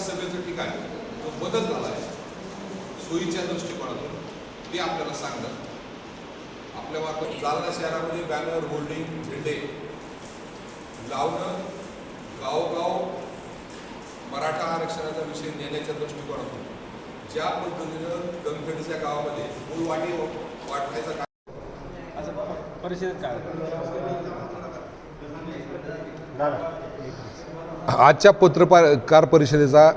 सभेचं ठिकाण जो बदल झाला आहे सोयीच्या दृष्टिकोनातून ते आपल्याला सांगणं, आपल्या मार्फत जालना शहरामध्ये बॅनर, होल्डिंग, झेंडे लावणं, गावोगाव मराठा आरक्षणाचा विषय नेण्याच्या दृष्टिकोनातून ज्या पद्धतीनं गंगखेडच्या गावामध्ये मूळ वाटी वाटण्याचा आजच्या पत्रकार परिषदेचा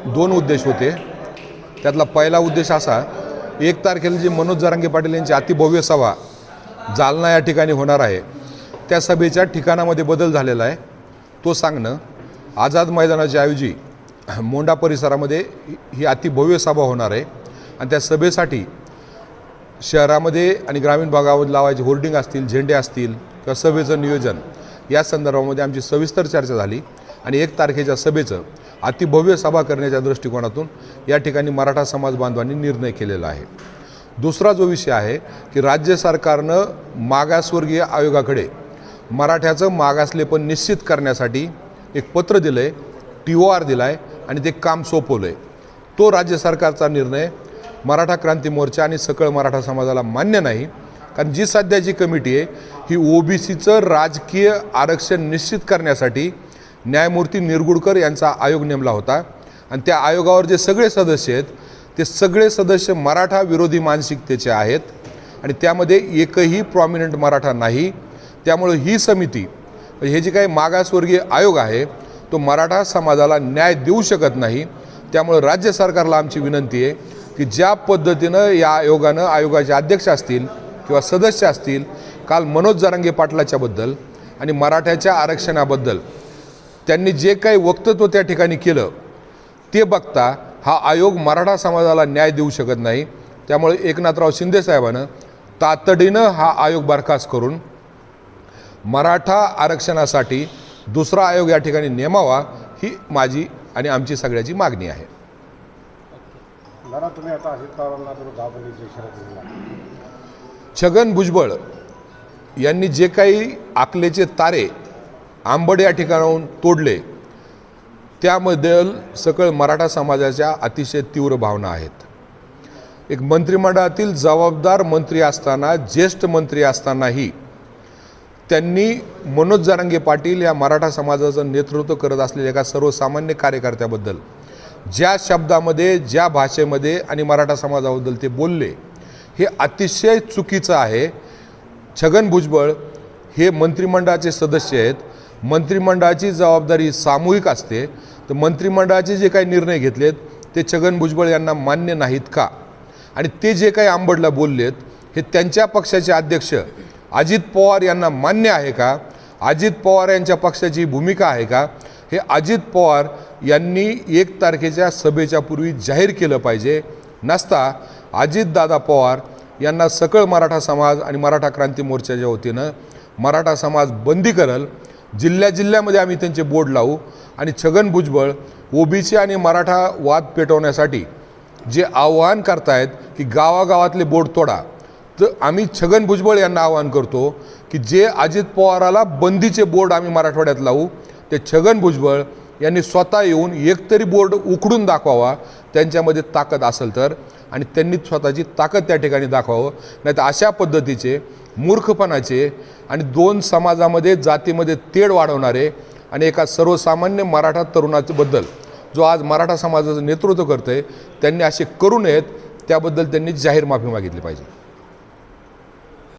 दोन उद्देश होते. त्यातला पहिला उद्देश असा, 1 तारखेला जी मनोज जरांगे पाटील यांची अतिभव्य सभा जालना या ठिकाणी होणार आहे, त्या सभेच्या ठिकाणामध्ये बदल झालेला आहे तो सांगणं. आझाद मैदानाच्या ऐवजी मोंडा परिसरामध्ये ही अतिभव्य सभा होणार आहे आणि त्या सभेसाठी शहरामध्ये आणि ग्रामीण भागामध्ये लावायचे होर्डिंग असतील, झेंडे असतील किंवा सभेचं नियोजन या संदर्भामध्ये आमची सविस्तर चर्चा झाली आणि 1 तारखेच्या सभेचं अतिभव्य सभा करण्याच्या दृष्टिकोनातून या ठिकाणी मराठा समाज बांधवांनी निर्णय केलेला आहे. दुसरा जो विषय आहे की राज्य सरकारनं मागासवर्गीय आयोगाकडे मराठ्याचं मागासलेपण निश्चित करण्यासाठी एक पत्र दिलं आहे, TOR दिला आहे आणि ते काम सोपवलं आहे. तो राज्य सरकारचा निर्णय मराठा क्रांती मोर्चा आणि सकळ मराठा समाजाला मान्य नाही. कारण जी सध्याची कमिटी आहे ही OBCचं राजकीय आरक्षण निश्चित करण्यासाठी न्यायमूर्ती निरगुडकर यांचा आयोग नेमला होता आणि त्या आयोगावर जे सगळे सदस्य आहेत ते सगळे सदस्य मराठा विरोधी मानसिकतेचे आहेत आणि त्यामध्ये एकही प्रॉमिनंट मराठा नाही. त्यामुळे ही समिती, हे जे काही मागासवर्गीय आयोग आहे तो मराठा समाजाला न्याय देऊ शकत नाही. त्यामुळे राज्य सरकारला आमची विनंती आहे की ज्या पद्धतीनं या आयोगानं, आयोगाचे अध्यक्ष असतील किंवा सदस्य असतील, काल मनोज जरांगे पाटलाच्याबद्दल आणि मराठ्याच्या आरक्षणाबद्दल त्यांनी जे काही वक्तव्य त्या ठिकाणी केलं ते बघता हा आयोग मराठा समाजाला न्याय देऊ शकत नाही. त्यामुळे एकनाथराव शिंदे साहेबांनं तातडीनं हा आयोग बरखास्त करून मराठा आरक्षणासाठी दुसरा आयोग या ठिकाणी नेमावा ही माझी आणि आमची सगळ्याची मागणी आहे. छगन भुजबळ यांनी जे काही आकलेचे तारे आंबड या ठिकाणाहून तोडले त्याबद्दल सकळ मराठा समाजाच्या अतिशय तीव्र भावना आहेत. एक मंत्रिमंडळातील जबाबदार मंत्री असताना, ज्येष्ठ मंत्री असतानाही त्यांनी मनोज जरांगे पाटील या मराठा समाजाचं नेतृत्व करत असलेल्या एका सर्वसामान्य कार्यकर्त्याबद्दल ज्या शब्दामध्ये, ज्या भाषेमध्ये आणि मराठा समाजाबद्दल ते बोलले हे अतिशय चुकीचं आहे. छगन भुजबळ हे मंत्रिमंडळाचे सदस्य आहेत. मंत्रिमंडळाची जबाबदारी सामूहिक असते. तर मंत्रिमंडळाचे जे काही निर्णय घेतलेत ते छगन भुजबळ यांना मान्य नाहीत का? आणि ते जे काही आंबडला बोललेत हे त्यांच्या पक्षाचे अध्यक्ष अजित पवार यांना मान्य आहे का? अजित पवार यांच्या पक्षाची भूमिका आहे का? हे अजित पवार यांनी 1 तारखेच्या सभेच्या पूर्वी जाहीर केलं पाहिजे. नसता अजितदादा पवार यांना सकळ मराठा समाज आणि मराठा क्रांती मोर्चाच्या वतीनं मराठा समाज बंदी करल. जिल्ह्यामध्ये आम्ही त्यांचे बोर्ड लावू आणि छगन भुजबळ OBC आणि मराठा वाद पेटवण्यासाठी जे आव्हान करतायत की गावागावातले बोर्ड तोडा, तर आम्ही छगन भुजबळ यांना आवाहन करतो की जे अजित पवाराला बंदीचे बोर्ड आम्ही मराठवाड्यात लावू ते छगन भुजबळ यांनी स्वतः येऊन एकतरी बोर्ड उखडून दाखवावा त्यांच्यामध्ये ताकद असेल तर, आणि त्यांनी स्वतःची ताकद त्या ठिकाणी दाखवावं. नाही तर अशा पद्धतीचे मूर्खपणाचे आणि 2 समाजामध्ये, जातीमध्ये तेढ वाढवणारे आणि एका सर्वसामान्य मराठा तरुणाबद्दल जो आज मराठा समाजाचं नेतृत्व करतोय त्यांनी असे करू नयेत. त्याबद्दल त्यांनी जाहीर माफी मागितली पाहिजे.